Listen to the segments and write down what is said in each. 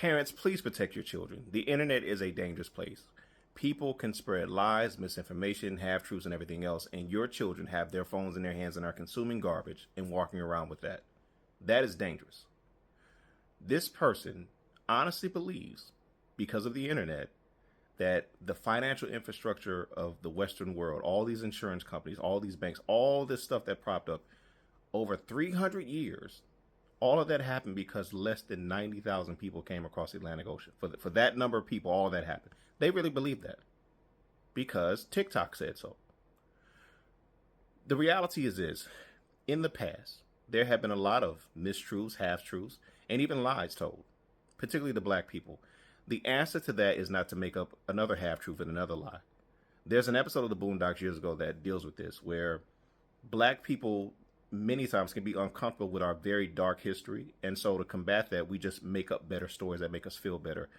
Parents, please protect your children. The internet is a dangerous place. People can spread lies, misinformation, half-truths, and everything else, and your children have their phones in their hands and are consuming garbage and walking around with that. That is dangerous. This person honestly believes, because of the internet, that the financial infrastructure of the Western world, all these insurance companies, all these banks, all this stuff that propped up over 300 years, all of that happened because less than 90,000 people came across the Atlantic Ocean. For that number of people, all of that happened. They really believe that because TikTok said so. The reality is this. In the past, there have been a lot of mistruths, half-truths, and even lies told, particularly to black people. The answer to that is not to make up another half-truth and another lie. There's an episode of the Boondocks years ago that deals with this, where black people many times can be uncomfortable with our very dark history. And so to combat that, we just make up better stories that make us feel better.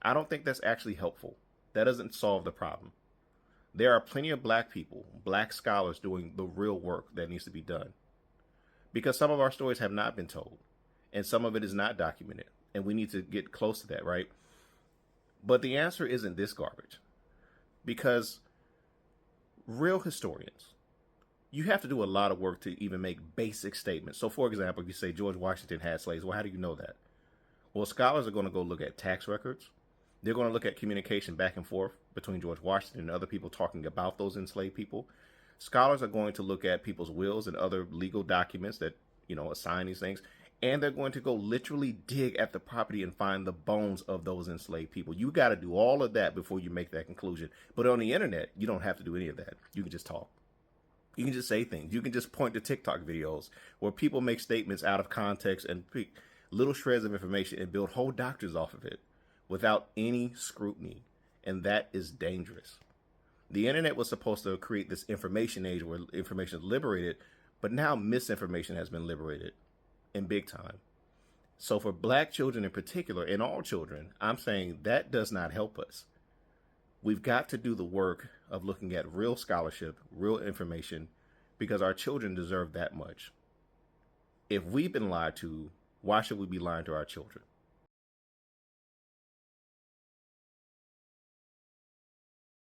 I don't think that's actually helpful. That doesn't solve the problem. There are plenty of black people, black scholars doing the real work that needs to be done. Because some of our stories have not been told, and some of it is not documented, and we need to get close to that, right? But the answer isn't this garbage. Because real historians, you have to do a lot of work to even make basic statements. So, for example, if you say George Washington had slaves, well, how do you know that? Well, scholars are going to go look at tax records. They're going to look at communication back and forth between George Washington and other people talking about those enslaved people. Scholars are going to look at people's wills and other legal documents that, assign these things. And they're going to go literally dig at the property and find the bones of those enslaved people. You got to do all of that before you make that conclusion. But on the internet, you don't have to do any of that. You can just talk. You can just say things. You can just point to TikTok videos where people make statements out of context and pick little shreds of information and build whole doctrines off of it without any scrutiny. And that is dangerous. The internet was supposed to create this information age where information is liberated, but now misinformation has been liberated in big time. So for black children in particular, and all children, I'm saying that does not help us. We've got to do the work of looking at real scholarship, real information, because our children deserve that much. If we've been lied to, why should we be lying to our children?